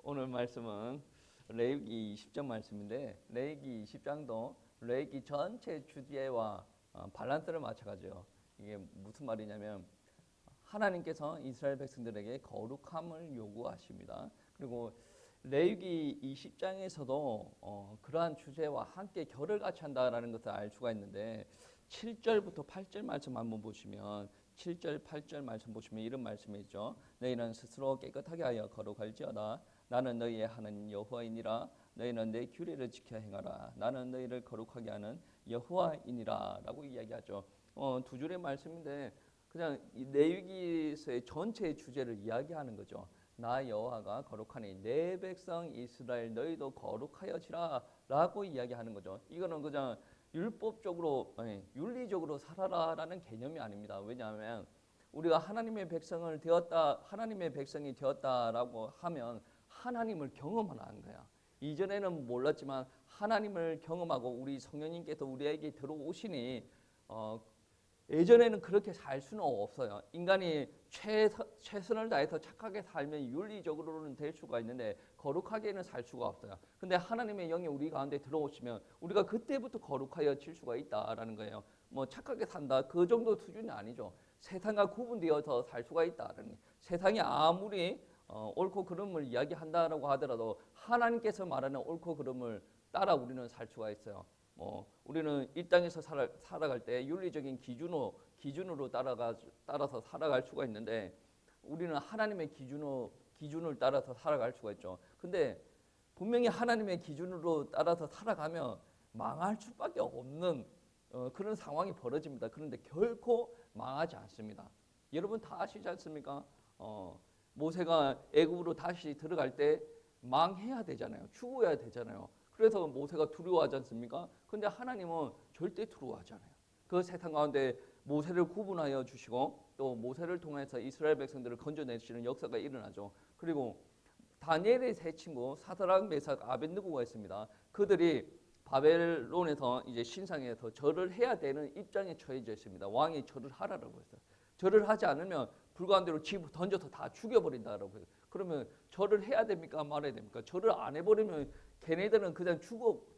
오늘 말씀은 레위기 20장 말씀인데 레위기 20장도 레위기 전체 주제와 밸런스를 맞춰가지고 이게 무슨 말이냐면 하나님께서 이스라엘 백성들에게 거룩함을 요구하십니다. 그리고 레위기 20장에서도 그러한 주제와 함께 결을 같이 한다라는 것을 알 수가 있는데 7절부터 8절 말씀 한번 보시면 7절 8절 말씀 보시면 이런 말씀이 있죠. 너희는 스스로 깨끗하게 하여 거룩할지어다. 나는 너희의 하나님 여호와이니라. 너희는 내 규례를 지켜 행하라. 나는 너희를 거룩하게 하는 여호와이니라 라고 이야기하죠. 두 줄의 말씀인데 그냥 이 레위기서의 전체의 주제를 이야기하는 거죠. 나 여호와가 거룩하니 내 백성 이스라엘 너희도 거룩하여지라 라고 이야기하는 거죠. 이거는 그냥 율법적으로 윤리적으로 살아라라는 개념이 아닙니다. 왜냐하면 우리가 하나님의 백성을 되었다, 하나님의 백성이 되었다라고 하면 하나님을 경험하는 거야. 이전에는 몰랐지만 하나님을 경험하고 우리 성령님께서 우리에게 들어오시니 예전에는 그렇게 살 수는 없어요. 인간이 최선을 다해서 착하게 살면 윤리적으로는 될 수가 있는데 거룩하게는 살 수가 없어요. 근데 하나님의 영이 우리 가운데 들어오시면 우리가 그때부터 거룩하여질 수가 있다라는 거예요. 뭐 착하게 산다 그 정도 수준이 아니죠. 세상과 구분되어서 살 수가 있다라는. 세상이 아무리 옳고 그름을 이야기한다라고 하더라도 하나님께서 말하는 옳고 그름을 따라 우리는 살 수가 있어요. 우리는 이 땅에서 살아갈 때 윤리적인 기준으로 따라서 살아갈 수가 있는데 우리는 하나님의 기준을 따라서 살아갈 수가 있죠. 근데 분명히 하나님의 기준으로 따라서 살아가면 망할 수밖에 없는 그런 상황이 벌어집니다. 그런데 결코 망하지 않습니다. 여러분 다 아시지 않습니까? 모세가 애굽으로 다시 들어갈 때 망해야 되잖아요. 죽어야 되잖아요. 그래서 모세가 두려워하지 않습니까? 근데 하나님은 절대 두려워하지 않아요. 그 세상 가운데 모세를 구분하여 주시고 또 모세를 통해서 이스라엘 백성들을 건져내시는 역사가 일어나죠. 그리고 다니엘의 세 친구 사드락, 메삭, 아벳느고가 있습니다. 그들이 바벨론에서 이제 신상에서 절을 해야 되는 입장에 처해져 있습니다. 왕이 절을 하라고 했어요. 절을 하지 않으면 불가운데로 집 던져서 다 죽여버린다라고 해요. 그러면 절을 해야 됩니까? 말아야 됩니까? 절을 안 해버리면 걔네들은 그냥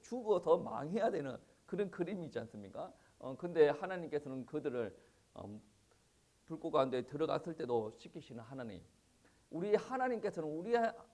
죽어서 망해야 되는 그런 그림이지 않습니까? 근데 하나님께서는 그들을 불꽃 가운데 들어갔을 때도 지키시는 하나님. 우리 하나님께서는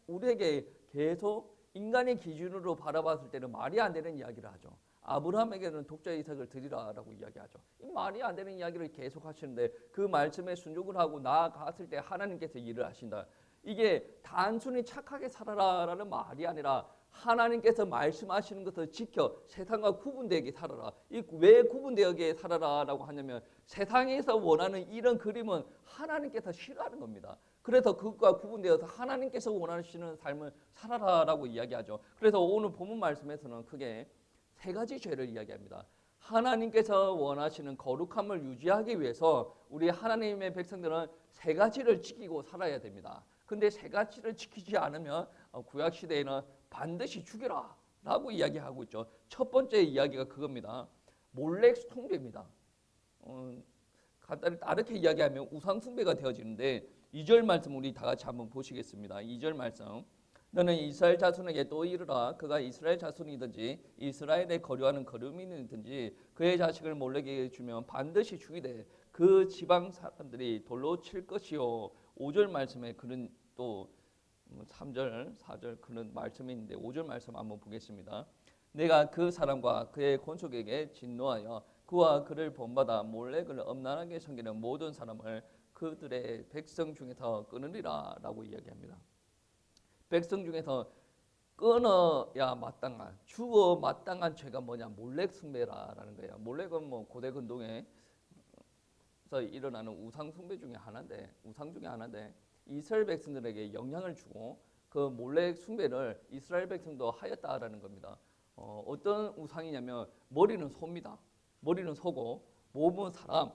우리에게 계속 인간의 기준으로 바라봤을 때는 말이 안 되는 이야기를 하죠. 아브라함에게는 독자 이삭을 드리라라고 이야기하죠. 이 말이 안 되는 이야기를 계속 하시는데 그 말씀에 순종을 하고 나아갔을 때 하나님께서 일을 하신다. 이게 단순히 착하게 살아라라는 말이 아니라 하나님께서 말씀하시는 것을 지켜 세상과 구분되게 살아라. 왜 구분되게 살아라라고 하냐면 세상에서 원하는 이런 그림은 하나님께서 싫어하는 겁니다. 그래서 그것과 구분되어서 하나님께서 원하시는 삶을 살아라라고 이야기하죠. 그래서 오늘 본문 말씀에서는 크게 세 가지 죄를 이야기합니다. 하나님께서 원하시는 거룩함을 유지하기 위해서 우리 하나님의 백성들은 세 가지를 지키고 살아야 됩니다. 근데 세 가지를 지키지 않으면 구약 시대에는 반드시 죽여라 라고 이야기하고 있죠. 첫 번째 이야기가 그겁니다. 몰렉 숭배입니다. 간단히 다르게 이야기하면 우상 숭배가 되어지는데 2절 말씀 우리 다 같이 한번 보시겠습니다. 2절 말씀. 너는 이스라엘 자손에게 또 이르라. 그가 이스라엘 자손이든지 이스라엘에 거류하는 거류민이든지 그의 자식을 몰렉에게 주면 반드시 죽이되 그 지방 사람들이 돌로 칠 것이요. 5절 말씀에 그런 또 3절, 4절 그런 말씀이 있는데 5절 말씀 한번 보겠습니다. 내가 그 사람과 그의 권속에게 진노하여 그와 그를 본받아 몰렉을 엄란하게 섬기는 모든 사람을 그들의 백성 중에서 끊으리라 라고 이야기합니다. 백성 중에서 끊어야 마땅한, 죽어 마땅한 죄가 뭐냐? 몰렉 숭배라는 거예요. 몰렉은 뭐 고대 근동에서 일어나는 우상 숭배 중에 하나인데, 이스라엘 백성들에게 영향을 주고 그 몰렉 숭배를 이스라엘 백성도 하였다라는 겁니다. 어떤 우상이냐면 머리는 소입니다. 머리는 소고 몸은 사람,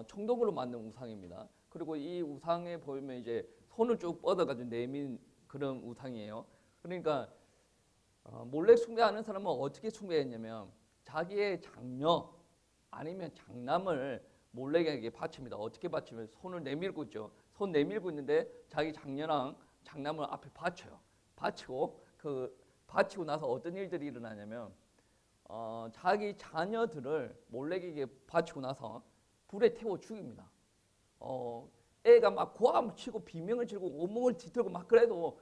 청동으로 만든 우상입니다. 그리고 이 우상에 보면 이제 손을 쭉 뻗어가지고 내민 그런 우상이에요. 그러니까 몰렉 숭배하는 사람은 어떻게 숭배했냐면 자기의 장녀 아니면 장남을 몰렉에게 바칩니다. 어떻게 바치면 손을 내밀고 있죠. 손 내밀고 있는데 자기 장녀랑 장남을 앞에 바쳐요. 바치고 나서 어떤 일들이 일어나냐면 자기 자녀들을 몰래에게 바치고 나서 불에 태워 죽입니다. 애가 막 고함을 치고 비명을 지르고 온몸을 뒤틀고 막 그래도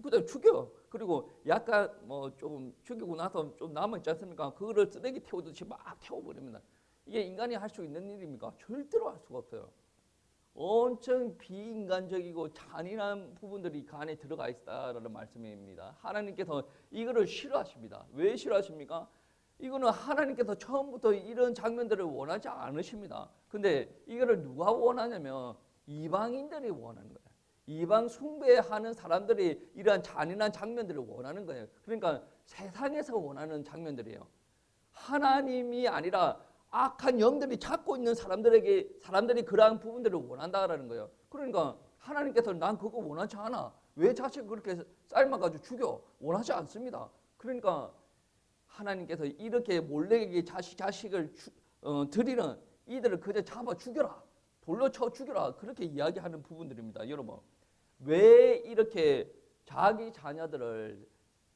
그냥 죽여. 그리고 약간 뭐 좀 죽이고 나서 좀 남아 있지 않습니까? 그거를 쓰레기 태우듯이 막 태워버립니다. 이게 인간이 할 수 있는 일입니까? 절대로 할 수가 없어요. 엄청 비인간적이고 잔인한 부분들이 그 안에 들어가 있다라는 말씀입니다. 하나님께서 이거를 싫어하십니다. 왜 싫어하십니까? 이거는 하나님께서 처음부터 이런 장면들을 원하지 않으십니다. 근데 이거를 누가 원하냐면 이방인들이 원하는 거예요. 이방 숭배하는 사람들이 이러한 잔인한 장면들을 원하는 거예요. 그러니까 세상에서 원하는 장면들이에요. 하나님이 아니라 악한 영들이 잡고 있는 사람들이 그러한 부분들을 원한다라는 거예요. 그러니까 하나님께서 난 그거 원하지 않아. 왜 자식을 그렇게 삶아가지고 죽여? 원하지 않습니다. 그러니까 하나님께서 이렇게 몰래에게 자식을 드리는 이들을 그저 잡아 죽여라. 돌로 쳐 죽여라. 그렇게 이야기하는 부분들입니다. 여러분, 왜 이렇게 자기 자녀들을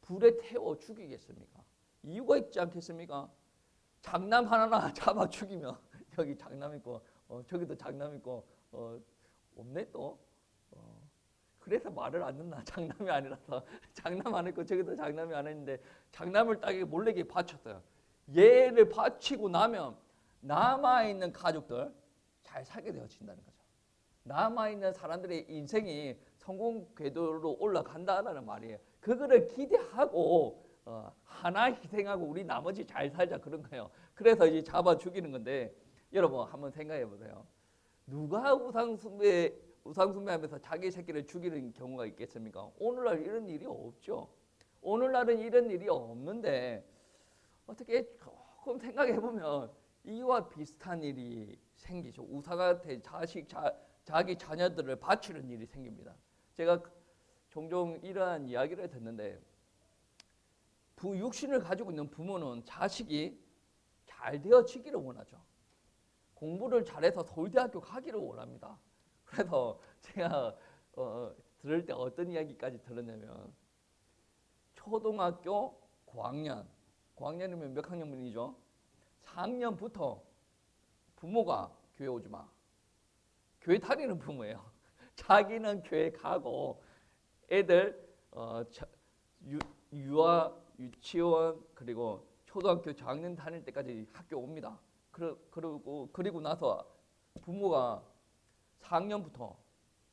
불에 태워 죽이겠습니까? 이유가 있지 않겠습니까? 장남 하나 잡아 죽이면 여기 장남 있고 저기도 장남 있고 없네 또. 그래서 말을 안 듣나? 장남이 아니라서 장남 안 했고 저기도 장남이 안 했는데 장남을 딱히 몰래게 바쳤어요. 얘를 바치고 나면 남아있는 가족들 잘 살게 되어진다는 거죠. 남아있는 사람들의 인생이 성공 궤도로 올라간다는 말이에요. 그거를 기대하고 하나 희생하고 우리 나머지 잘 살자 그런 거예요. 그래서 이제 잡아 죽이는 건데 여러분 한번 생각해 보세요. 누가 우상숭배하면서 자기 새끼를 죽이는 경우가 있겠습니까? 오늘날 이런 일이 없죠. 오늘날은 이런 일이 없는데 어떻게 조금 생각해 보면 이와 비슷한 일이 생기죠. 우상한테 자기 자녀들을 바치는 일이 생깁니다. 제가 종종 이러한 이야기를 듣는데 육신을 가지고 있는 부모는 자식이 잘 되어지기를 원하죠. 공부를 잘해서 서울대학교 가기를 원합니다. 그래서 제가 들을 때 어떤 이야기까지 들었냐면 초등학교 고학년이면 몇 학년분이죠? 4학년부터 부모가 교회 오지 마. 교회 다니는 부모예요. 자기는 교회 가고 애들 유치원 그리고 초등학교 저학년 다닐 때까지 학교 옵니다. 그리고 나서 부모가 4학년부터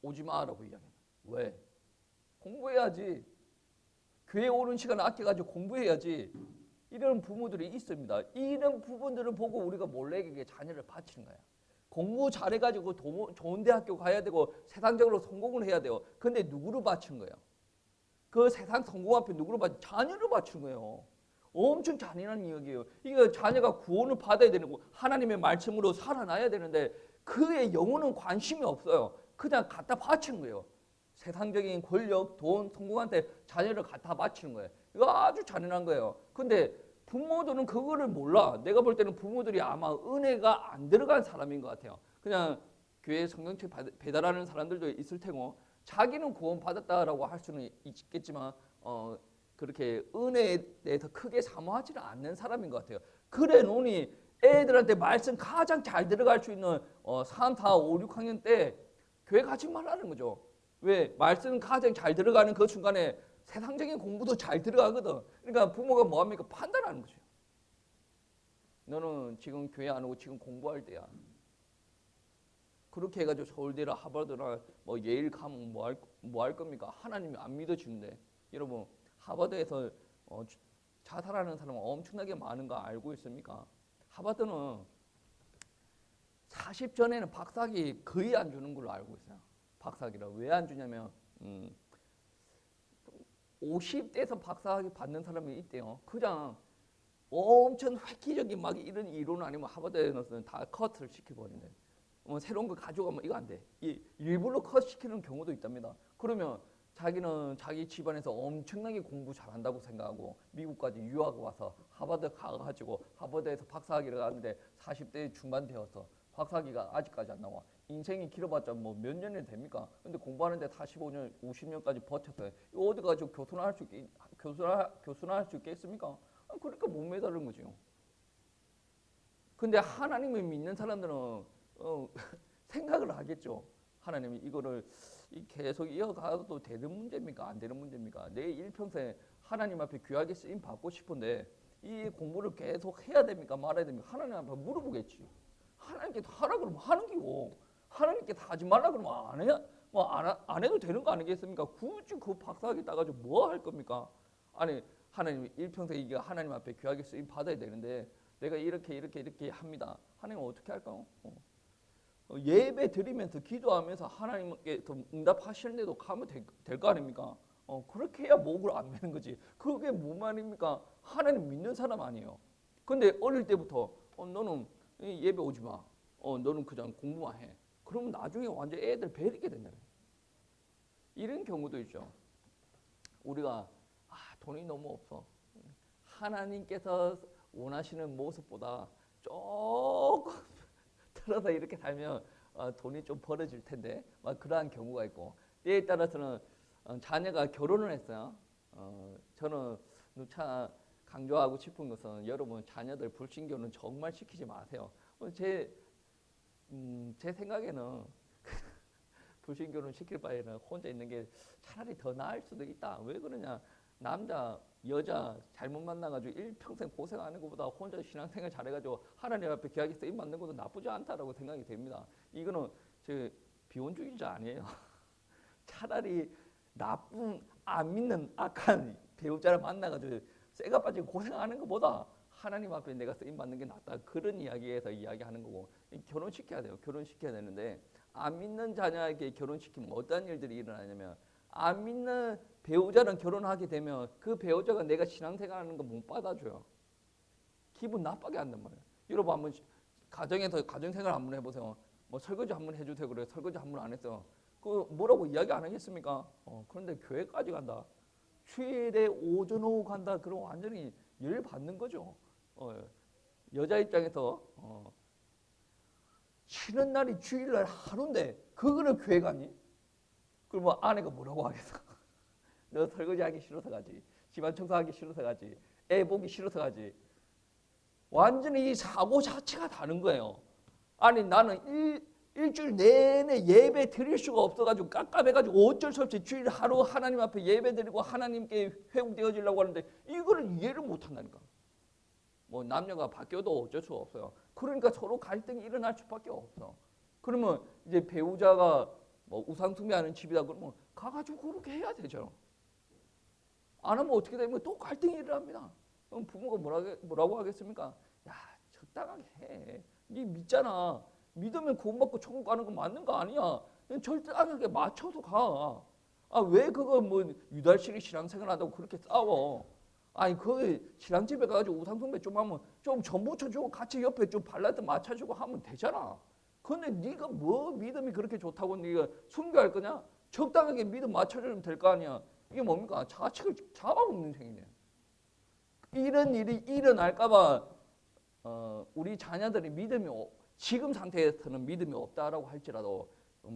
오지 마라고 이야기합니다. 왜? 공부해야지. 교회 오는 시간 아껴가지고 공부해야지. 이런 부모들이 있습니다. 이런 부분들을 보고 우리가 몰래에게 자녀를 바치는 거야. 공부 잘해가지고 좋은 대학교 가야 되고 세상적으로 성공을 해야 돼요. 근데 누구를 바치는 거예요? 그 세상 성공 앞에 누구를 바치는 거예요? 자녀를 바치는 거예요. 엄청 잔인한 이야기예요. 이게 자녀가 구원을 받아야 되고 하나님의 말씀으로 살아나야 되는데 그의 영혼은 관심이 없어요. 그냥 갖다 바치는 거예요. 세상적인 권력, 돈, 성공한테 자녀를 갖다 바치는 거예요. 이거 아주 잔인한 거예요. 근데 부모들은 그거를 몰라. 내가 볼 때는 부모들이 아마 은혜가 안 들어간 사람인 것 같아요. 그냥 교회 성경책 배달하는 사람들도 있을 테고 자기는 구원 받았다라고 할 수는 있겠지만 그렇게 은혜에 대해서 크게 사모하지는 않는 사람인 것 같아요. 그래 놓으니 애들한테 말씀 가장 잘 들어갈 수 있는 3, 4, 5, 6학년 때 교회 가지 말라는 거죠. 왜? 말씀 가장 잘 들어가는 그 순간에 세상적인 공부도 잘 들어가거든. 그러니까 부모가 뭐합니까? 판단하는 거죠. 너는 지금 교회 안 오고 지금 공부할 때야. 그렇게 해가지고 서울대나 하버드나 뭐 예일 가면 뭐 할 겁니까? 하나님이 안 믿어주는데. 여러분 하버드에서 자살하는 사람은 엄청나게 많은 거 알고 있습니까? 하버드는 40 전에는 박사학위 거의 안 주는 걸로 알고 있어요. 박사학위라. 왜 안 주냐면 50대에서 박사학위 받는 사람이 있대요. 그냥 엄청 획기적인 막 이런 이론 아니면 하버드에서는 다 컷을 시켜버린대. 새로운 거 가져가면 이거 안 돼. 일부러 컷 시키는 경우도 있답니다. 그러면 자기는 자기 집안에서 엄청나게 공부 잘한다고 생각하고 미국까지 유학 와서 하버드 가가지고 하버드에서 박사학위를 하는데 40대 중반 되어서 박사학위가 아직까지 안 나와. 인생이 길어봤자 뭐 몇 년이 됩니까? 근데 공부하는데 45년, 50년까지 버텼어요. 이거 어디 가지고 교수나 할 수 있겠습니까? 그러니까 못 매달은 거죠. 근데 하나님을 믿는 사람들은 생각을 하겠죠. 하나님이 이거를 계속 이어가도 되는 문제입니까? 안 되는 문제입니까? 내 일평생 하나님 앞에 귀하게 쓰임 받고 싶은데 이 공부를 계속 해야 됩니까? 말아야 됩니까? 하나님 앞에 물어보겠지. 하나님께 하라 그러면 하는 기고 하나님께 다 하지 말라 그러면 안 해, 안 해도 되는 거 아니겠습니까? 굳이 그 박사학위 따가지고 뭐 할 겁니까? 아니 하나님 일평생 이게 하나님 앞에 귀하게 쓰임 받아야 되는데 내가 이렇게 합니다. 하나님 어떻게 할까요? 예배 드리면서 기도하면서 하나님께 응답하시는데도 가면 될 거 아닙니까? 그렇게 해야 목을 안 매는 거지. 그게 뭔 말입니까? 하나님 믿는 사람 아니에요. 근데 어릴 때부터 너는 예배 오지 마. 너는 그냥 공부만 해. 그러면 나중에 완전 애들 베리게 된다는 거예요. 이런 경우도 있죠. 우리가 돈이 너무 없어. 하나님께서 원하시는 모습보다 조금 틀어서 이렇게 살면 돈이 좀 벌어질 텐데 막 그러한 경우가 있고 때에 따라서는 자녀가 결혼을 했어요. 저는 누차 강조하고 싶은 것은 여러분 자녀들 불신교는 정말 시키지 마세요. 제 생각에는 불신교는 시킬 바에는 혼자 있는 게 차라리 더 나을 수도 있다. 왜 그러냐? 남자, 여자 잘못 만나가지고 일평생 고생하는 것보다 혼자 신앙생활 잘해가지고 하나님 앞에 귀하게 쓰임 받는 것도 나쁘지 않다라고 생각이 됩니다. 이거는 제 비혼주의자 아니에요. 차라리 나쁜 안 믿는 악한 배우자를 만나가지고 쇠가 빠지고 고생하는 것보다 하나님 앞에 내가 쓰임 받는 게 낫다. 그런 이야기에서 이야기하는 거고 결혼시켜야 돼요. 결혼시켜야 되는데 안 믿는 자녀에게 결혼시키면 어떤 일들이 일어나냐면 안 믿는 배우자랑 결혼하게 되면 그 배우자가 내가 신앙생활하는 거 못 받아줘요. 기분 나쁘게 한단 말이에요. 여러분 한번 가정에서 가정생활 한번 해보세요. 뭐 설거지 한번 해주세요. 그래 설거지 한번 안 했어요. 그 뭐라고 이야기 안 하겠습니까? 그런데 교회까지 간다. 주일에 오전 오후 간다. 그럼 완전히 열 받는 거죠. 여자 입장에서 쉬는 날이 주일날 하루인데 그거를 교회 가니? 그럼 아내가 뭐라고 하겠어? 너 설거지 하기 싫어서 가지. 집안 청소하기 싫어서 가지. 애 보기 싫어서 가지. 완전히 이 사고 자체가 다른 거예요. 아니 나는 일주일 내내 예배 드릴 수가 없어가지고 깝깝해가지고 어쩔 수 없이 주일 하루 하나님 앞에 예배 드리고 하나님께 회복되어지려고 하는데 이거를 이해를 못한다니까. 뭐 남녀가 바뀌어도 어쩔 수 없어요. 그러니까 서로 갈등이 일어날 수밖에 없어. 그러면 이제 배우자가 뭐 우상 숭배하는 집이다 그러면 가가지고 그렇게 해야 되죠. 안 하면 어떻게 되면 또 갈등이 일어납니다. 그럼 부모가 뭐라고 하겠습니까? 야 적당하게 해. 네 믿잖아. 믿으면 구원받고 천국 가는 거 맞는 거 아니야. 절대하게 맞춰서 가. 왜 그거 뭐 유달실이 신앙생활 한다고 그렇게 싸워. 아니 그 신앙집에 가가지고 우상숭배 좀 하면 좀 전부쳐주고 같이 옆에 좀 발라드 맞춰주고 하면 되잖아. 근데 네가 뭐 믿음이 그렇게 좋다고 네가 순교할 거냐? 적당하게 믿음 맞춰주면 될 거 아니야. 이게 뭡니까? 자식을 잡아먹는 행위네. 이런 일이 일어날까봐 우리 자녀들이 믿음이 지금 상태에서는 믿음이 없다라고 할지라도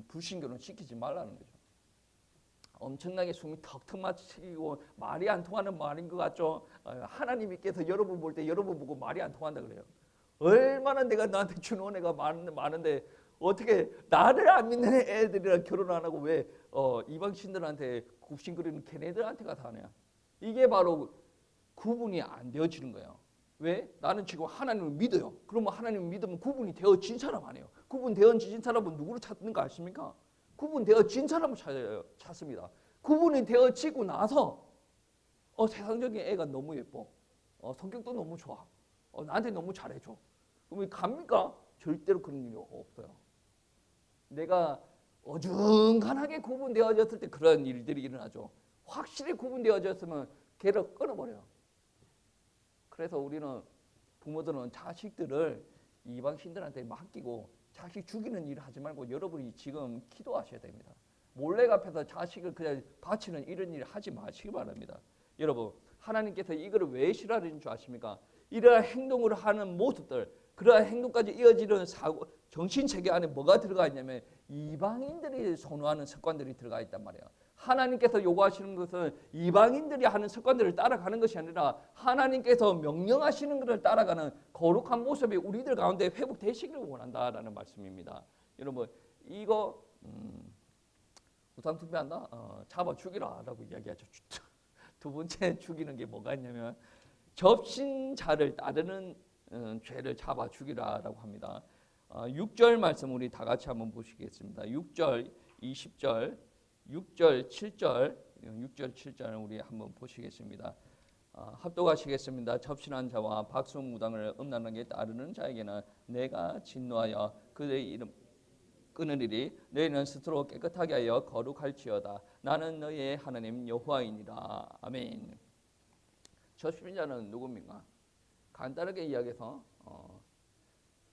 불신교는 시키지 말라는 거죠. 엄청나게 숨이 턱턱 막히고 말이 안 통하는 말인 것 같죠. 하나님께서 여러분 볼 때 여러분 보고 말이 안 통한다 그래요. 얼마나 내가 너한테 준 은혜가 많은데 어떻게 나를 안 믿는 애들이랑 결혼 안 하고 왜 이방신들한테 굽신거리는 걔네들한테 가서 하냐. 이게 바로 구분이 안 되어지는 거예요. 왜? 나는 지금 하나님을 믿어요. 그러면 하나님을 믿으면 구분이 되어진 사람 아니에요. 구분되어진 사람은 누구를 찾는 거 아십니까? 구분되어진 사람을 찾습니다. 구분이 되어지고 나서 세상적인 애가 너무 예뻐. 성격도 너무 좋아. 나한테 너무 잘해줘. 그럼 갑니까? 절대로 그런 일이 없어요. 내가 어중간하게 구분되어졌을 때 그런 일들이 일어나죠. 확실히 구분되어졌으면 걔를 끊어버려요. 그래서 우리는 부모들은 자식들을 이방신들한테 맡기고 자식 죽이는 일을 하지 말고 여러분이 지금 기도하셔야 됩니다. 몰래 앞에서 자식을 그냥 바치는 이런 일을 하지 마시기 바랍니다. 여러분 하나님께서 이거를 왜 싫어하는 줄 아십니까? 이러한 행동을 하는 모습들, 그러한 행동까지 이어지는 사고, 정신체계 안에 뭐가 들어가 있냐면 이방인들이 선호하는 습관들이 들어가 있단 말이에요. 하나님께서 요구하시는 것은 이방인들이 하는 습관들을 따라가는 것이 아니라 하나님께서 명령하시는 것을 따라가는 거룩한 모습이 우리들 가운데 회복되시기를 원한다라는 말씀입니다. 여러분 이거 우상 숭배한다? 잡아 죽이라 라고 이야기하죠. 두 번째 죽이는 게 뭐가 있냐면 접신자를 따르는 죄를 잡아 죽이라 라고 합니다. 6절 말씀 우리 다 같이 한번 보시겠습니다. 6절, 20절, 6절, 7절, 6절, 7절 우리 한번 보시겠습니다. 합독하시겠습니다. 접신한 자와 박수무당을 음란하게 따르는 자에게는 내가 진노하여 그의 이름 끊으리니 너희는 스스로 깨끗하게 하여 거룩할지어다. 나는 너희의 하나님 여호와이니라. 아멘. 접신자는 누굽니까? 간단하게 이야기해서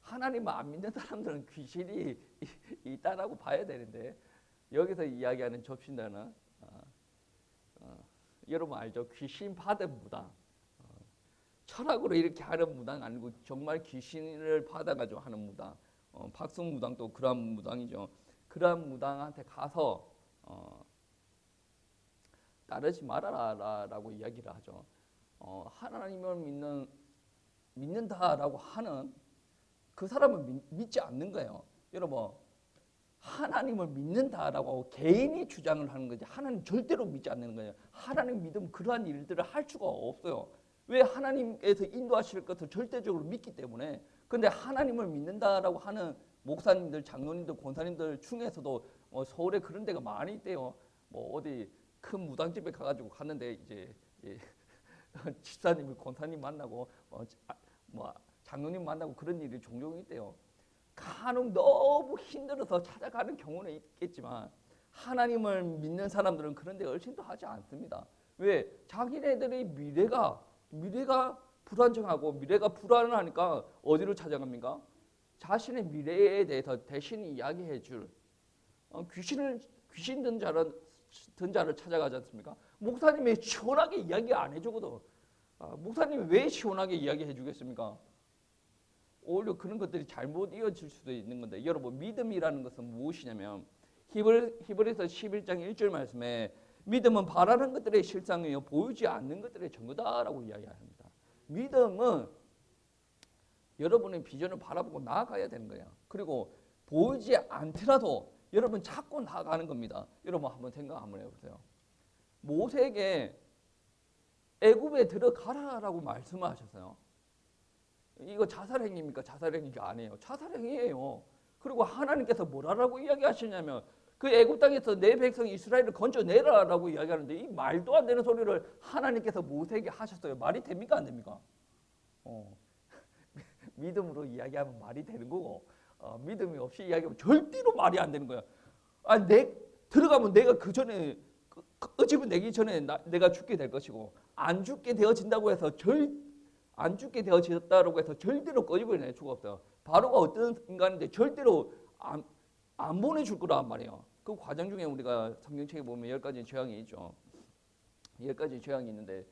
하나님을 안 믿는 사람들은 귀신이 있다라고 봐야 되는데 여기서 이야기하는 접신자는 여러분 알죠? 귀신 받은 무당. 철학으로 이렇게 하는 무당 아니고 정말 귀신을 받아가지고 하는 무당. 박성무당도 그러한 무당이죠. 그러한 무당한테 가서 따르지 말아라라고 이야기를 하죠. 하나님을 믿는다라고 하는 그 사람은 믿지 않는 거예요. 여러분 하나님을 믿는다라고 개인이 주장을 하는 거지 하나님 절대로 믿지 않는 거예요. 하나님 믿으면 그러한 일들을 할 수가 없어요. 왜? 하나님께서 인도하실 것을 절대적으로 믿기 때문에. 근데 하나님을 믿는다라고 하는 목사님들, 장로님들, 권사님들 중에서도 서울에 그런 데가 많이 있대요. 뭐 어디 큰 무당집에 가가지고 갔는데 이제 집사님이 권사님 만나고 뭐 장로님 만나고 그런 일이 종종 있대요. 간혹 너무 힘들어서 찾아가는 경우는 있겠지만 하나님을 믿는 사람들은 그런 데 얼씬도 하지 않습니다. 왜? 자기네들의 미래가 불안정하고 미래가 불안하니까 어디로 찾아갑니까? 자신의 미래에 대해서 대신 이야기해 줄 귀신 든 자를 찾아가지 않습니까? 목사님이 시원하게 이야기 안 해주거든. 목사님이 왜 시원하게 이야기해 주겠습니까? 오히려 그런 것들이 잘못 이어질 수도 있는 건데 여러분 믿음이라는 것은 무엇이냐면 히브리서 11장 1절 말씀에 믿음은 바라는 것들의 실상이요 보이지 않는 것들의 증거다라고 이야기합니다. 믿음은 여러분의 비전을 바라보고 나아가야 되는 거예요. 그리고 보이지 않더라도 여러분 자꾸 나아가는 겁니다. 여러분 한번 생각 한번 해보세요. 모세에게 애굽에 들어가라라고 말씀하셨어요. 이거 자살행위입니까? 자살행위가 아니에요. 자살행위예요. 그리고 하나님께서 뭐라고 이야기하시냐면 그 애굽 땅에서 내 백성 이스라엘을 건져내라라고 이야기하는데 이 말도 안 되는 소리를 하나님께서 모세에게 하셨어요. 말이 됩니까? 안 됩니까? 믿음으로 이야기하면 말이 되는 거고 믿음이 없이 이야기하면 절대로 말이 안 되는 거야. 들어가면 내가 그 전에 끄집어 내기 전에 내가 죽게 될 것이고 안 죽게 되어진다고 해서 안 죽게 되어졌다라고 해서 절대로 꺼집어낼 수가 없어요. 바로가 어떤 인간인데 절대로 안 보내줄 거란 말이에요. 그 과정 중에 우리가 성경책에 보면 10가지 재앙이 있죠. 10가지 재앙이 있는데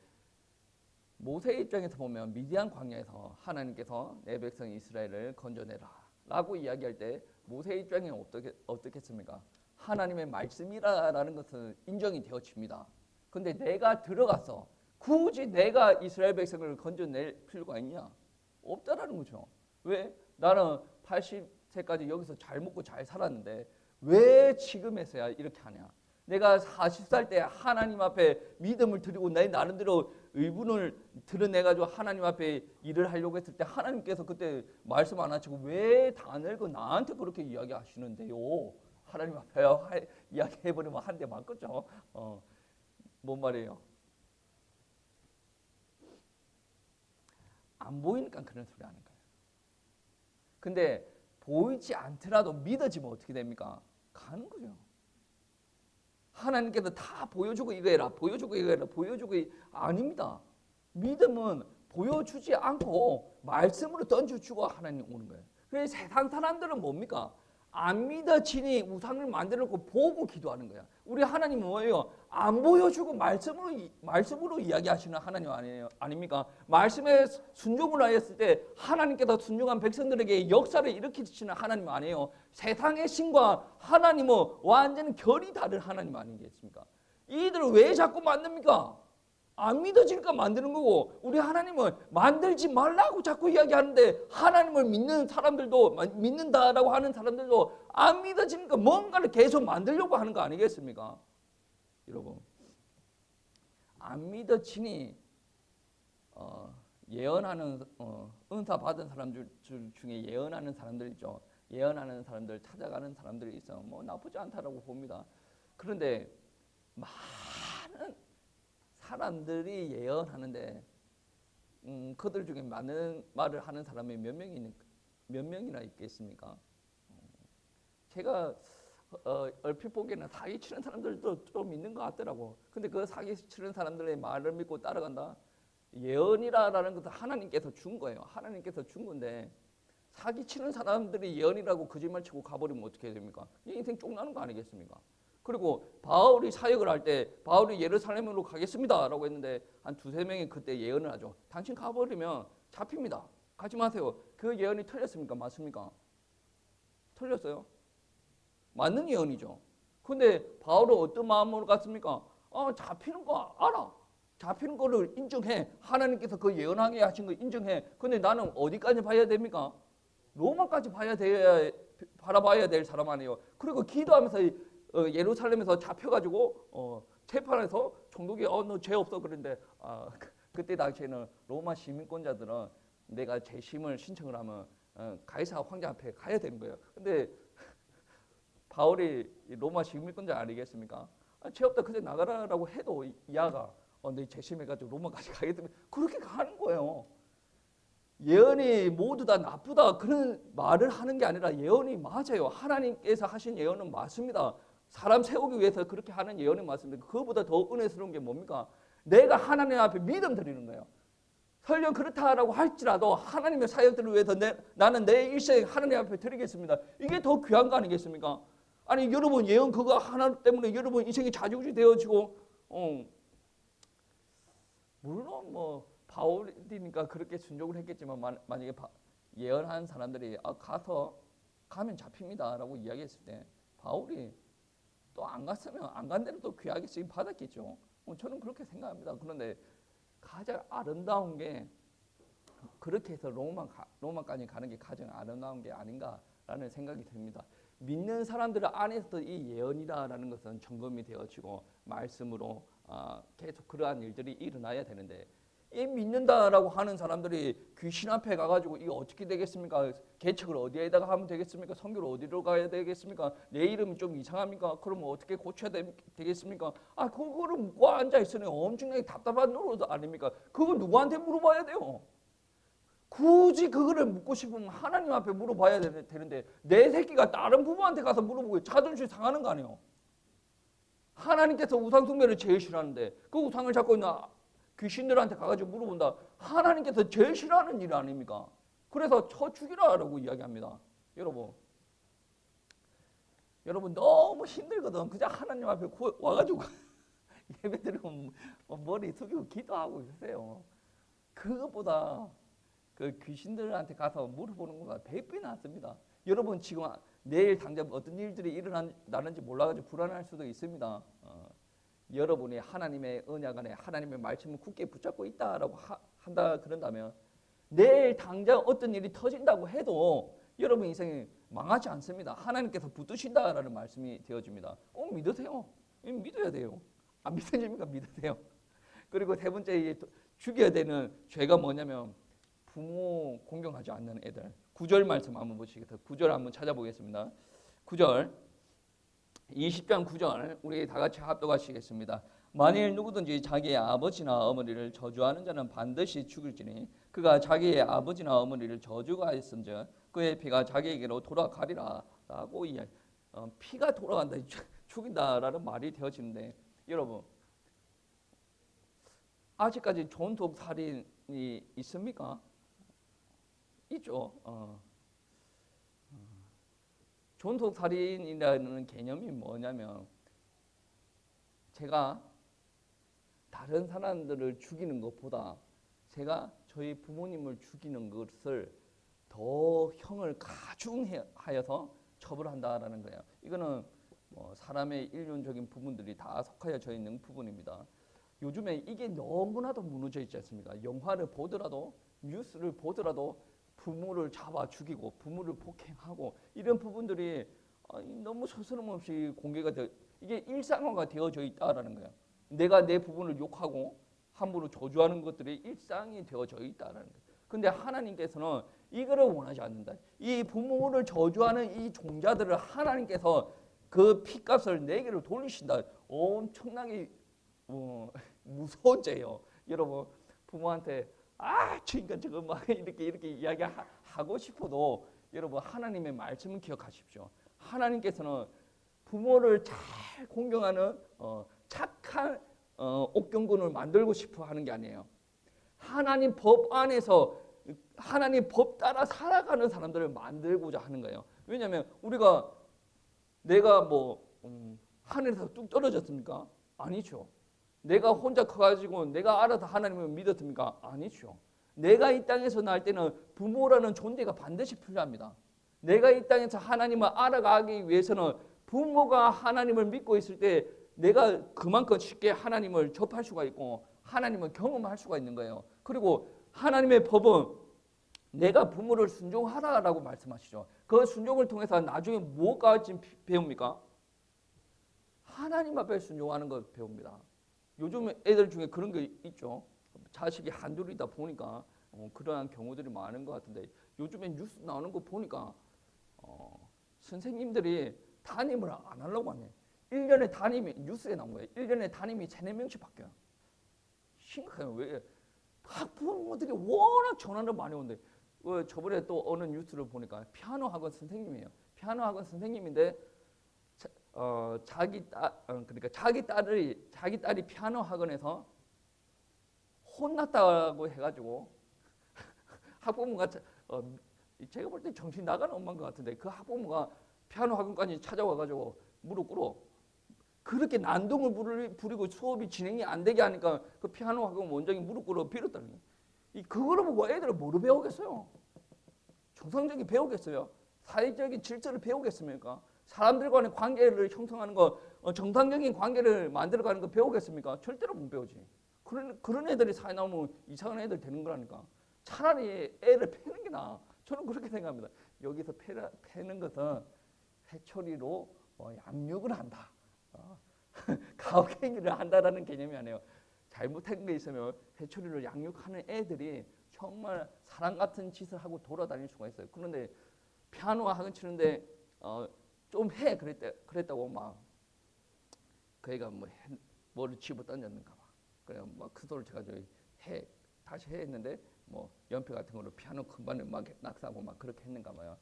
모세의 입장에서 보면 미디안 광야에서 하나님께서 내 백성 이스라엘을 건져내라 라고 이야기할 때 모세의 입장이 어떻겠습니까? 하나님의 말씀이라는 것은 인정이 되어집니다. 근데 내가 들어가서 굳이 내가 이스라엘 백성을 건져낼 필요가 있냐? 없다라는 거죠. 왜? 나는 80세까지 여기서 잘 먹고 잘 살았는데 왜 지금에서야 이렇게 하냐? 내가 40살 때 하나님 앞에 믿음을 드리고 내 나름대로 의분을 드러내가지고 하나님 앞에 일을 하려고 했을 때 하나님께서 그때 말씀 안 하시고 왜 다 늙어 나한테 그렇게 이야기하시는데요? 하나님 앞에 이야기해버리면 한 대 맞겠죠? 뭔 말이에요? 안 보이니까 그런 소리 하는 거예요. 근데 보이지 않더라도 믿어지면 어떻게 됩니까? 가는 거죠. 하나님께서 다 보여주고 이거 해라, 보여주고 이거 해라, 보여주고 아닙니다. 믿음은 보여주지 않고 말씀으로 던져주고 하나님 오는 거예요. 그래서 세상 사람들은 뭡니까? 안 믿어지니 우상을 만들어 놓고 보고 기도하는 거야. 우리 하나님은 뭐예요? 안 보여주고 말씀으로 이야기하시는 하나님 아닙니까? 말씀에 순종을 하였을 때 하나님께서 순종한 백성들에게 역사를 일으키시는 하나님 아니에요. 세상의 신과 하나님은 완전히 결이 다른 하나님 아니겠습니까? 이들을 왜 자꾸 만듭니까? 안 믿어지니까 만드는 거고, 우리 하나님은 만들지 말라고 자꾸 이야기하는데, 하나님을 믿는 사람들도, 믿는다라고 하는 사람들도 안 믿어지니까 뭔가를 계속 만들려고 하는 거 아니겠습니까? 여러분, 안 믿어지니 예언하는 은사 받은 사람들 중에 예언하는 사람들 있죠. 예언하는 사람들, 찾아가는 사람들이 있어. 뭐 나쁘지 않다라고 봅니다. 그런데 많은 사람들이 예언하는데 그들 중에 많은 말을 하는 사람이 몇 명이나 있겠습니까? 제가 얼핏 보기에는 사기 치는 사람들도 좀 있는 것 같더라고. 근데 그 사기 치는 사람들의 말을 믿고 따라간다? 예언이라는 것은 하나님께서 준 거예요. 하나님께서 준 건데 사기 치는 사람들이 예언이라고 거짓말 치고 가버리면 어떻게 됩니까? 인생 쪽나는 거 아니겠습니까? 그리고 바울이 사역을 할 때 바울이 예루살렘으로 가겠습니다라고 했는데 한 두세 명이 그때 예언을 하죠. 당신 가버리면 잡힙니다. 가지 마세요. 그 예언이 틀렸습니까? 맞습니까? 틀렸어요. 맞는 예언이죠. 근데 바울은 어떤 마음으로 갔습니까? 잡히는 거 알아. 잡히는 거를 인정해. 하나님께서 그 예언하게 하신 거 인정해. 근데 나는 어디까지 봐야 됩니까? 로마까지 바라봐야 될 사람 아니에요. 그리고 기도하면서 예루살렘에서 잡혀가지고 재판에서 총독이 너 죄 없어 그런데 그때 당시에는 로마 시민권자들은 내가 재심을 신청을 하면 가이사 황제 앞에 가야 되는 거예요. 근데 바울이 로마 시민권자 아니겠습니까? 죄 없다 그냥 나가라라고 해도 야가 내 재심해가지고 로마까지 가겠다면 그렇게 가는 거예요. 예언이 모두 다 나쁘다 그런 말을 하는 게 아니라 예언이 맞아요. 하나님께서 하신 예언은 맞습니다. 사람 세우기 위해서 그렇게 하는 예언이 맞습니다. 그거보다 더 은혜스러운 게 뭡니까? 내가 하나님 앞에 믿음 드리는 거예요. 설령 그렇다라고 할지라도 하나님의 사역들을 위해서 나는 내 일생 하나님 앞에 드리겠습니다. 이게 더 귀한 거 아니겠습니까? 아니 여러분 예언 그거 하나 때문에 여러분 인생이 좌지우지 되어지고 물론 뭐 바울이니까 그렇게 순종을 했겠지만 만약에 예언한 사람들이 가면 잡힙니다라고 이야기했을 때 바울이 또 안 갔으면 안 간 데는 또 귀하게 쓰임 받았겠죠. 저는 그렇게 생각합니다. 그런데 가장 아름다운 게 그렇게 해서 로마까지 가는 게 가장 아름다운 게 아닌가라는 생각이 듭니다. 믿는 사람들 안에서도 이 예언이라는 것은 점검이 되어지고 말씀으로 계속 그러한 일들이 일어나야 되는데 이 믿는다라고 하는 사람들이 귀신 앞에 가가지고 이거 어떻게 되겠습니까? 개척을 어디에다가 하면 되겠습니까? 선교를 어디로 가야 되겠습니까? 내 이름이 좀 이상합니까? 그러면 어떻게 고쳐야 되겠습니까? 그거를 묻고 앉아있으니 엄청나게 답답한 노릇 아닙니까? 그거 누구한테 물어봐야 돼요? 굳이 그거를 묻고 싶으면 하나님 앞에 물어봐야 되는데 내 새끼가 다른 부부한테 가서 물어보고 자존심 상하는 거 아니에요? 하나님께서 우상 숭배를 제일 싫어하는데 그 우상을 잡고 있는 귀신들한테 가가지고 물어본다. 하나님께서 제일 싫어하는 일 아닙니까? 그래서 쳐 죽이라라고 이야기합니다. 여러분 너무 힘들거든. 그냥 하나님 앞에 와가지고 예배드리고 머리 숙이고 기도하고 있으세요. 그것보다 그 귀신들한테 가서 물어보는 것보다 100배 낫습니다. 여러분 지금 내일 당장 어떤 일들이 일어나는지 몰라가지고 불안할 수도 있습니다. 여러분이 하나님의 언약 안에 하나님의 말씀을 굳게 붙잡고 있다라고 한다 그런다면 내일 당장 어떤 일이 터진다고 해도 여러분 인생이 망하지 않습니다. 하나님께서 붙드신다라는 말씀이 되어집니다. 믿으세요. 믿어야 돼요. 안 믿으십니까? 믿으세요. 그리고 세 번째 죽여야 되는 죄가 뭐냐면 부모 공경하지 않는 애들. 9절 말씀 한번 보시겠어요? 9절 한번 찾아보겠습니다. 9절 20장 9절 우리 다 같이 합독하시겠습니다. 만일 누구든지 자기의 아버지나 어머니를 저주하는 자는 반드시 죽을지니 그가 자기의 아버지나 어머니를 저주하였은즉 그의 피가 자기에게로 돌아가리라 라고 피가 돌아간다 죽인다라는 말이 되어지는데 여러분 아직까지 존속 살인이 있습니까? 있죠. 존속살인이라는 개념이 뭐냐면 제가 다른 사람들을 죽이는 것보다 제가 저희 부모님을 죽이는 것을 더 형을 가중하여서 처벌한다라는 거예요. 이거는 뭐 사람의 일륜적인 부분들이 다 속하여져 있는 부분입니다. 요즘에 이게 너무나도 무너져 있지 않습니까? 영화를 보더라도 뉴스를 보더라도 부모를 잡아 죽이고 부모를 폭행하고 이런 부분들이 너무 서스럼없이 공개가 되어 이게 일상화가 되어져 있다라는 거예요. 내가 내 부모를 욕하고 함부로 저주하는 것들이 일상이 되어져 있다라는 거예요. 근데 하나님께서는 이거를 원하지 않는다. 이 부모를 저주하는 이 종자들을 하나님께서 그 피값을 내게로 돌리신다. 엄청나게 무서운 죄예요. 여러분 부모한테 저 인간 저거 막 이렇게 이야기하고 싶어도 여러분 하나님의 말씀을 기억하십시오. 하나님께서는 부모를 잘 공경하는 착한 옥경군을 만들고 싶어 하는 게 아니에요. 하나님 법 안에서 하나님 법 따라 살아가는 사람들을 만들고자 하는 거예요. 왜냐하면 내가 하늘에서 뚝 떨어졌습니까? 아니죠. 내가 혼자 커가지고 내가 알아서 하나님을 믿었습니까? 아니죠. 내가 이 땅에서 날 때는 부모라는 존재가 반드시 필요합니다. 내가 이 땅에서 하나님을 알아가기 위해서는 부모가 하나님을 믿고 있을 때 내가 그만큼 쉽게 하나님을 접할 수가 있고 하나님을 경험할 수가 있는 거예요. 그리고 하나님의 법은 내가 부모를 순종하라라고 말씀하시죠. 그 순종을 통해서 나중에 무엇까지 배웁니까? 하나님 앞에 순종하는 걸 배웁니다. 요즘 애들 중에 그런 게 있죠. 자식이 한둘이다 보니까 그러한 경우들이 많은 것 같은데 요즘에 뉴스 나오는 거 보니까 선생님들이 담임을 안 하려고 하네. 1년에 담임이 뉴스에 나온 거예요. 1년에 담임이 3-4명씩 바뀌어요. 심각해요. 왜? 학부모들이 워낙 전화를 많이 오는데 저번에 또 어느 뉴스를 보니까 피아노 학원 선생님이에요. 피아노 학원 선생님인데 자기 딸이 피아노 학원에서 혼났다고 해가지고 학부모가 제가 볼 때 정신 나가는 엄마인 것 같은데 그 학부모가 피아노 학원까지 찾아와가지고 무릎 꿇어 그렇게 난동을 부리고 수업이 진행이 안 되게 하니까 그 피아노 학원 원장이 무릎 꿇어 빌었다는 거예요. 그거를 보고 애들은 뭐를 배우겠어요? 정상적인 배우겠어요? 사회적인 질서를 배우겠습니까? 사람들과의 관계를 형성하는 거, 정상적인 관계를 만들어가는 거 배우겠습니까? 절대로 못 배우지. 그런 애들이 사회 나오면 이상한 애들 되는 거라니까. 차라리 애를 패는 게 나아. 저는 그렇게 생각합니다. 여기서 패는 것은 회초리로 양육을 한다. 가혹행위를 한다라는 개념이 아니에요. 잘못한 게 있으면 회초리로 양육하는 애들이 정말 사람 같은 짓을 하고 돌아다닐 수가 있어요. 그런데 피아노 학원 치는데 좀 해 그랬다고 막 그 애가 뭐를 집어 던졌는가 봐. 그래 막 그 소리를 쳐가지고 다시 해 했는데 연필 같은 거로 피아노 금반을 막 낙서하고 막 그렇게 했는가 봐요.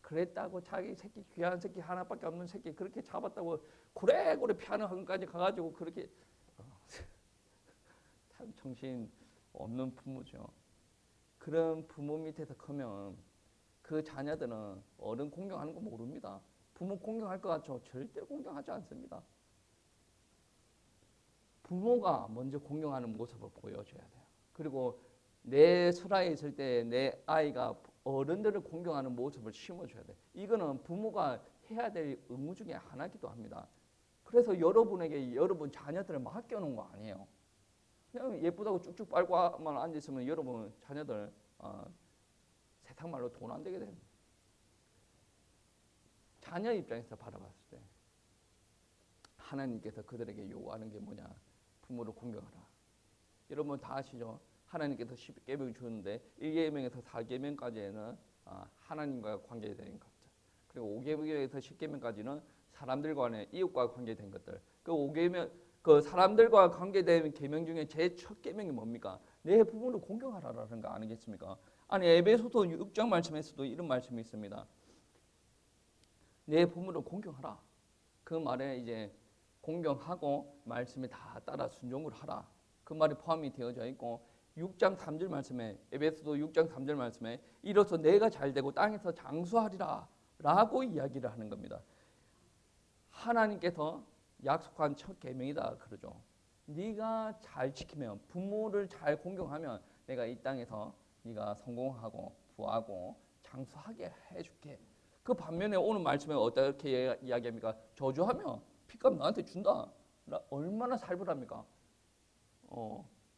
그랬다고 자기 새끼 귀한 새끼 하나밖에 없는 새끼 그렇게 잡았다고 고래고래 피아노 학원까지 가가지고 그렇게 참 정신 없는 부모죠. 그런 부모 밑에서 크면 그 자녀들은 어른 공경하는 거 모릅니다. 부모 공경할 것 같죠? 절대 공경하지 않습니다. 부모가 먼저 공경하는 모습을 보여줘야 돼요. 그리고 내 설화에 있을 때 내 아이가 어른들을 공경하는 모습을 심어줘야 돼. 이거는 부모가 해야 될 의무 중에 하나이기도 합니다. 그래서 여러분에게 여러분 자녀들을 맡겨놓은 거 아니에요. 그냥 예쁘다고 쭉쭉 빨고만 앉아있으면 여러분 자녀들 세상 말로 돈 안 되게 됩니다. 자녀 입장에서 바라봤을 때 하나님께서 그들에게 요구하는 게 뭐냐? 부모를 공경하라. 여러분 다 아시죠? 하나님께서 10계명을 주는데 1계명에서 4계명까지는 하나님과 관계된 것들. 그리고 5계명에서 10계명까지는 사람들 간의 이웃과 관계된 것들. 그 5계명 그 사람들과 관계된 계명 중에 제일 첫 계명이 뭡니까? 내 부모를 공경하라라는 거 아니겠습니까? 아니 에베소서 6장 말씀에서도 이런 말씀이 있습니다. 내 부모를 공경하라. 그 말에 이제 공경하고 말씀에 다 따라 순종을 하라. 그 말이 포함이 되어져 있고 6장 3절 말씀에 에베소서 6장 3절 말씀에 이로써 내가 잘되고 땅에서 장수하리라 라고 이야기를 하는 겁니다. 하나님께서 약속한 첫 계명이다 그러죠. 네가 잘 지키면, 부모를 잘 공경하면 내가 이 땅에서 네가 성공하고 부하고 장수하게 해줄게. 그 반면에 오늘 말씀에 어떻게 이야기합니까? 저주하면 핏값 나한테 준다. 얼마나 살벌합니까?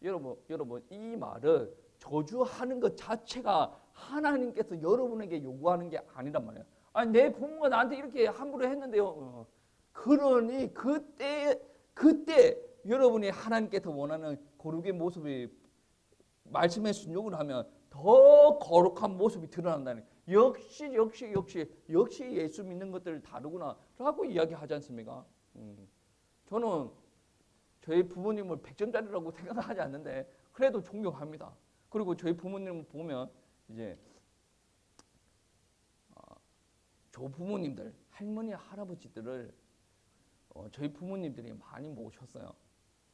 여러분 이 말은 저주하는 것 자체가 하나님께서 여러분에게 요구하는 게 아니란 말이에요. 아니 내 부모가 나한테 이렇게 함부로 했는데요. 그러니 그때 여러분이 하나님께서 원하는 거룩의 모습이 말씀에 순종을 하면 더 거룩한 모습이 드러난다는 거예요. 역시 예수 믿는 것들을 다르구나라고 이야기하지 않습니까? 저는 저희 부모님을 100점짜리라고 생각하지 않는데 그래도 존경합니다. 그리고 저희 부모님을 보면 이제 조부모님들, 할머니, 할아버지들을 저희 부모님들이 많이 모셨어요.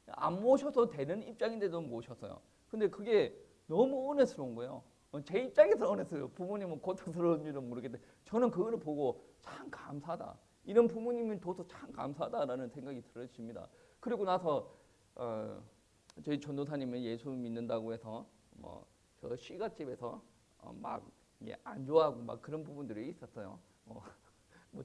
안 모셔도 되는 입장인데도 모셨어요. 근데 그게 너무 은혜스러운 거예요. 제 입장에서 은혜스러워요. 부모님은 고통스러운 일은 모르겠는데 저는 그거를 보고 참 감사하다. 이런 부모님이 둬서 참 감사하다라는 생각이 들어집니다. 그리고 나서 저희 전도사님은 예수 믿는다고 해서 저 시가집에서 막 안 좋아하고 막 그런 부분들이 있었어요. 뭐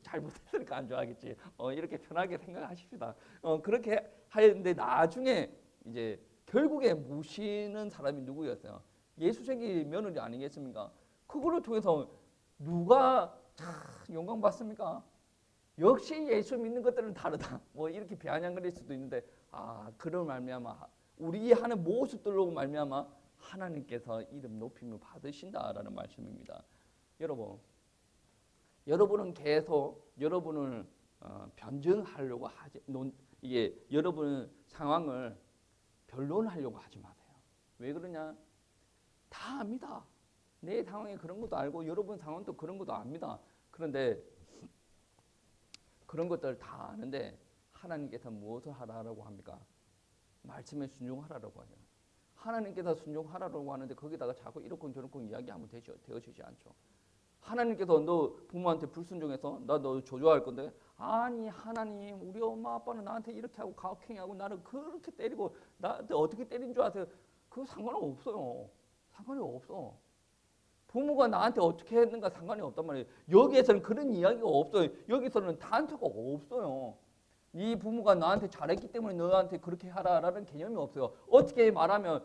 잘못했으니까 안 좋아하겠지. 이렇게 편하게 생각하십시다. 그렇게 하는데 나중에 이제 결국에 모시는 사람이 누구였어요? 예수생기 며느리 아니겠습니까? 그거를 통해서 누가 영광 받습니까? 역시 예수 믿는 것들은 다르다. 뭐 이렇게 비아냥거릴 수도 있는데 그런 말미암아 우리 하는 모습들로 말미암아 하나님께서 이름 높임을 받으신다라는 말씀입니다. 여러분은 계속 여러분을 변증하려고 이게 여러분 상황을 변론하려고 하지 마세요. 왜 그러냐? 다 압니다. 내 상황에 그런 것도 알고 여러분 상황도 그런 것도 압니다. 그런데 그런 것들 다 아는데 하나님께서 무엇을 하라고 합니까? 말씀에 순종하라고 하죠. 하나님께서 순종하라고 하는데 거기다가 자꾸 이렇건 저렇건 이야기하면 되어지지 않죠. 하나님께서 너 부모한테 불순종해서 나 너 조조할 건데 아니 하나님 우리 엄마 아빠는 나한테 이렇게 하고 가혹행위하고 나를 그렇게 때리고 나한테 어떻게 때린 줄 아세요? 그거 상관은 없어요. 상관이 없어. 부모가 나한테 어떻게 했는가 상관이 없단 말이에요. 여기에서는 그런 이야기가 없어요. 여기서는 단서가 없어요. 네 부모가 나한테 잘했기 때문에 너한테 그렇게 하라라는 개념이 없어요. 어떻게 말하면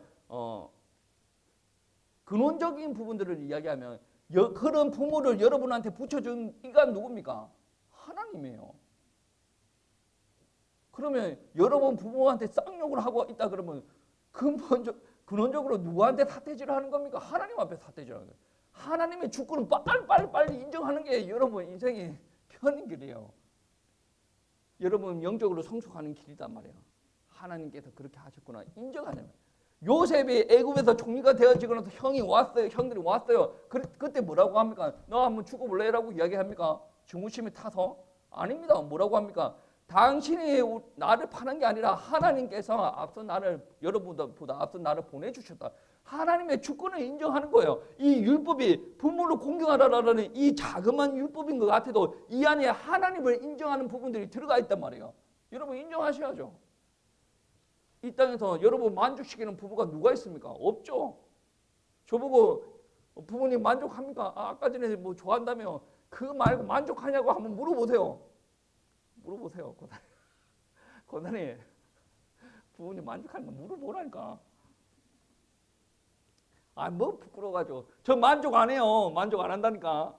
근원적인 부분들을 이야기하면 그런 부모를 여러분한테 붙여준 이가 누굽니까? 하나님이에요. 그러면 여러분 부모한테 쌍욕을 하고 있다 그러면 근원적으로 누구한테 삿대질을 하는 겁니까? 하나님 앞에 삿대질을 하는 거예요. 하나님의 주권을 빨리 인정하는 게 여러분 인생의 편인 길이에요. 여러분 영적으로 성숙하는 길이단 말이에요. 하나님께서 그렇게 하셨구나 인정하냐면 요셉이 애굽에서 총리가 되어지고 나서 형들이 왔어요. 그때 뭐라고 합니까? 너 한번 죽어볼래라고 이야기합니까? 중후심에 타서? 아닙니다. 뭐라고 합니까? 당신이 나를 파는 게 아니라 하나님께서 여러분보다 앞서 나를 보내주셨다. 하나님의 주권을 인정하는 거예요. 이 율법이 부모를 공경하라라는 이 자그마한 율법인 것 같아도 이 안에 하나님을 인정하는 부분들이 들어가 있단 말이에요. 여러분 인정하셔야죠. 이 땅에서 여러분 만족시키는 부부가 누가 있습니까? 없죠. 저보고 부모님 만족합니까? 아까 전에 뭐 좋아한다며 그 말고 만족하냐고 한번 물어보세요. 고단히 부모님 만족하는 거 물어보라니까. 뭐 부끄러워가지고 저 만족 안 해요. 만족 안 한다니까.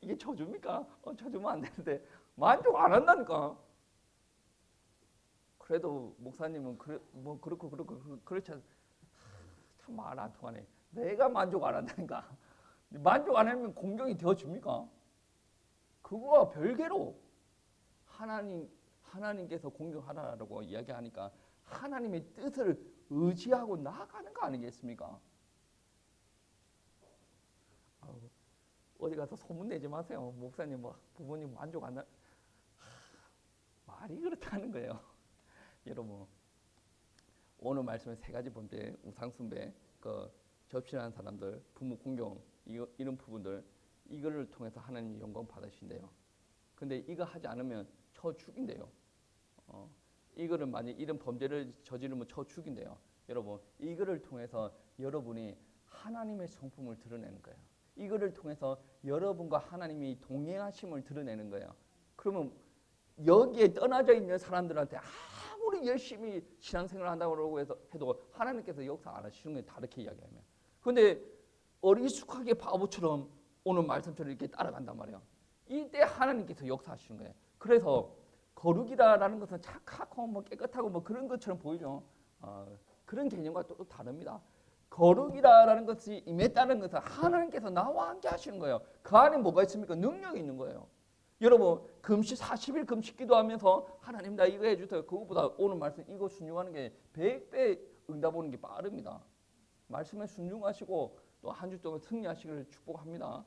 이게 저주입니까? 저주면 안 되는데 만족 안 한다니까. 그래도 목사님은 그렇고 그렇지 참 말 안 통하네. 내가 만족 안 한다니까. 만족 안 하면 공경이 되어집니까? 그거와 별개로 하나님께서 공경하라고 이야기하니까 하나님의 뜻을 의지하고 나아가는 거 아니겠습니까? 어디 가서 소문내지 마세요. 목사님 부모님 만족 안 하... 말이 그렇다는 거예요. 여러분 오늘 말씀의 세 가지 번째 우상숭배, 접신하는 사람들, 부모 공경 이런 부분들 이거를 통해서 하나님이 영광 받으신대요. 근데 이거 하지 않으면 쳐 죽인대요. 이거를 만약 이런 범죄를 저지르면 쳐 죽인대요. 여러분, 이거를 통해서 여러분이 하나님의 성품을 드러내는 거예요. 이거를 통해서 여러분과 하나님이 동행하심을 드러내는 거예요. 그러면 여기에 떠나져 있는 사람들한테 아무리 열심히 신앙생활을 한다고 해도 하나님께서 역사 안 하시는 게 다르게 이야기하면. 근데 어리숙하게 바보처럼 오늘 말씀처럼 이렇게 따라간단 말이에요. 이때 하나님께서 역사하시는 거예요. 그래서 거룩이다라는 것은 착하고 뭐 깨끗하고 뭐 그런 것처럼 보이죠. 그런 개념과 또 다릅니다. 거룩이다라는 것이 임했다는 것은 하나님께서 나와 함께 하시는 거예요. 그 안에 뭐가 있습니까? 능력이 있는 거예요. 여러분, 금식 40일 금식 기도하면서 하나님 나 이거 해주세요. 그것보다 오늘 말씀 이거 순종하는 게 100배 응답 오는 게 빠릅니다. 말씀에 순종하시고 또 한 주 동안 승리하시기를 축복합니다.